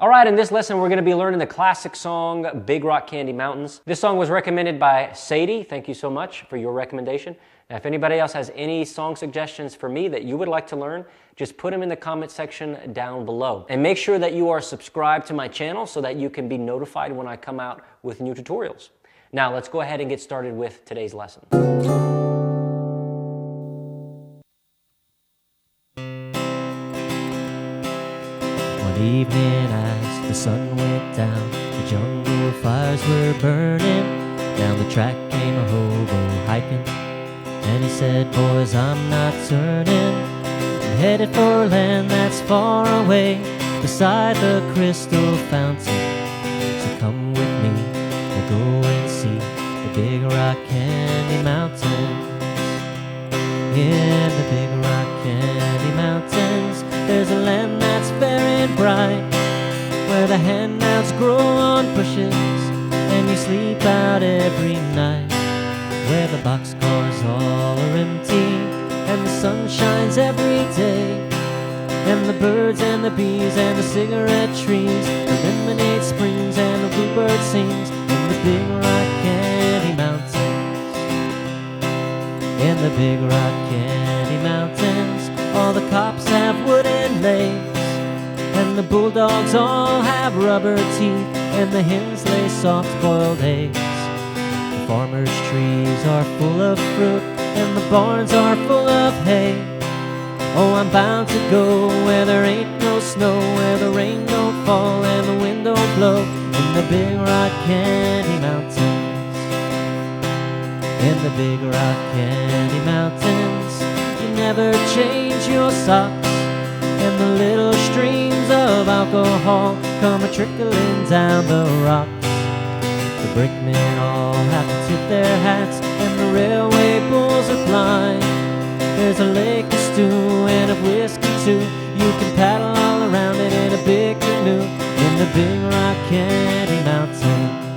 All right, in this lesson, we're going to be learning the classic song, Big Rock Candy Mountains. This song was recommended by Sadie. Thank you so much for your recommendation. Now, if anybody else has any song suggestions for me that you would like to learn, just put them in the comment section down below. And make sure that you are subscribed to my channel so that you can be notified when I come out with new tutorials. Now, let's go ahead and get started with today's lesson. One evening as the sun went down, the jungle fires were burning. Down the track came a hobo hiking, and he said, "Boys, I'm not turning. I'm headed for land that's far away, beside the crystal fountain. So come with me, we'll go and see the Big Rock Candy Mountains. In the Big Rock Candy Mountains, there's a land that's fair and bright, where the handouts grow on bushes, and you sleep out every night, where the boxcars all are empty, and the sun shines every day, and the birds and the bees and the cigarette trees, the lemonade springs and the bluebird sings in the Big Rock Candy Mountains. In the Big Rock Candy Mountains, all the cops have wooden legs, and the bulldogs all have rubber teeth, and the hens lay soft-boiled eggs. The farmers' trees are full of fruit, and the barns are full of hay. Oh, I'm bound to go where there ain't no snow, where the rain don't fall and the wind don't blow, in the Big Rock Candy Mountains. In the Big Rock Candy Mountains, you never change your socks, and the little streams of alcohol come a-trickling down the rocks. The brakemen all have to tip their hats, and the railway bulls are blind. There's a lake of stew and of whiskey too. You can paddle all around it in a big canoe, in the Big Rock Candy Mountains.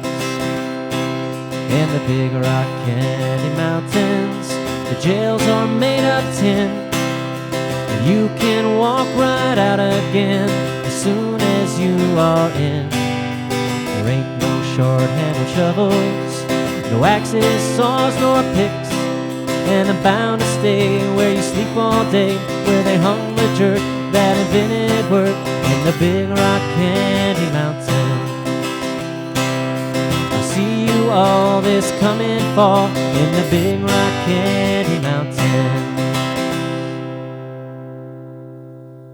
In the Big Rock Candy Mountains, the jails are made of tin, and you can walk right out again as soon as you are in. There ain't no short-handled shovels, no axes, saws, nor picks, and I'm bound to stay where you sleep all day, where they hung the jerk that invented work, in the Big Rock Candy Mountains. I'll see you all this coming fall, in the Big Rock Candy Mountains.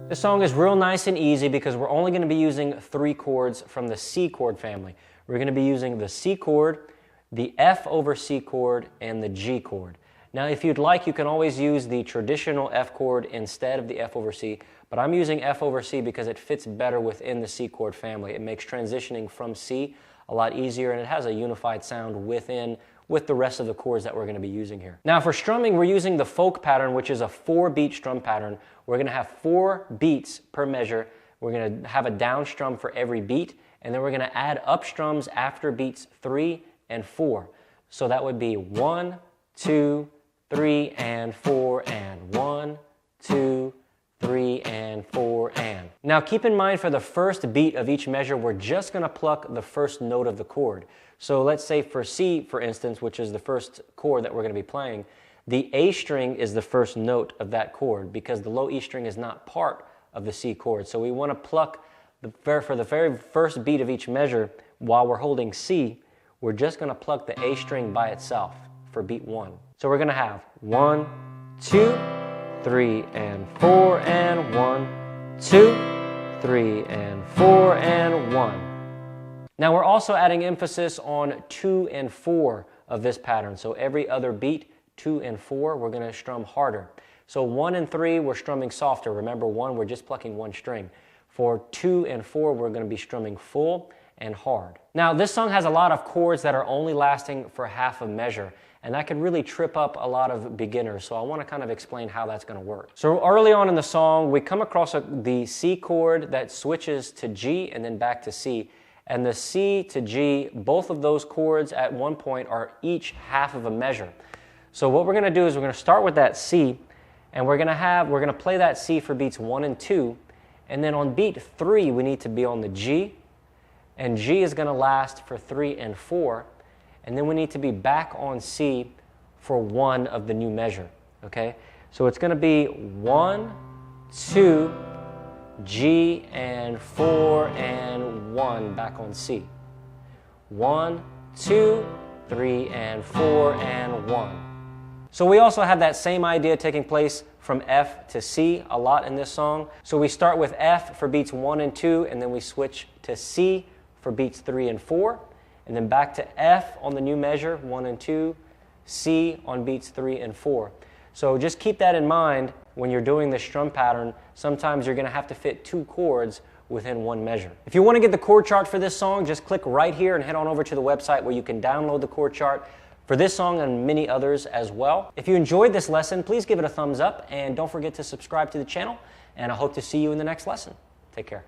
This song is real nice and easy because we're only going to be using 3 chords from the C chord family. We're going to be using the C chord, the F over C chord, and the G chord. Now, if you'd like, you can always use the traditional F chord instead of the F over C, but I'm using F over C because it fits better within the C chord family. It makes transitioning from C a lot easier, and it has a unified sound with the rest of the chords that we're going to be using here. Now, for strumming, we're using the folk pattern, which is a 4-beat strum pattern. We're going to have 4 beats per measure. We're going to have a down strum for every beat, and then we're going to add up strums after beats 3 and 4. So that would be 1, 2, 3, and 4, and 1, 2, 3, and 4, and. Now keep in mind, for the first beat of each measure, we're just going to pluck the first note of the chord. So let's say for C, for instance, which is the first chord that we're going to be playing, the A string is the first note of that chord because the low E string is not part of the C chord. So we want to pluck for the very first beat of each measure while we're holding C, we're just going to pluck the A string by itself for beat 1. So we're going to have 1, 2, 3, and 4, and 1, 2, 3, and 4, and 1. Now we're also adding emphasis on 2 and 4 of this pattern. So every other beat, 2 and 4, we're going to strum harder. So 1 and 3, we're strumming softer. Remember, 1, we're just plucking 1 string. For 2 and 4, we're going to be strumming full and hard. Now, this song has a lot of chords that are only lasting for half a measure, and that could really trip up a lot of beginners, so I want to kind of explain how that's going to work. So early on in the song, we come across the C chord that switches to G and then back to C, and the C to G, both of those chords at one point are each half of a measure. So what we're going to do is we're going to start with that C, and we're going to play that C for beats 1 and 2, And then on beat 3, we need to be on the G, and G is going to last for 3 and 4, and then we need to be back on C for 1 of the new measure, okay? So it's going to be 1, 2, G, and 4, and 1 back on C. 1, 2, 3, and 4, and 1. So we also have that same idea taking place from F to C a lot in this song. So we start with F for beats 1 and 2, and then we switch to C for beats 3 and 4, and then back to F on the new measure, 1 and 2, C on beats 3 and 4. So just keep that in mind when you're doing this strum pattern. Sometimes you're going to have to fit 2 chords within 1 measure. If you want to get the chord chart for this song, just click right here and head on over to the website where you can download the chord chart for this song and many others as well. If you enjoyed this lesson, please give it a thumbs up and don't forget to subscribe to the channel, and I hope to see you in the next lesson. Take care.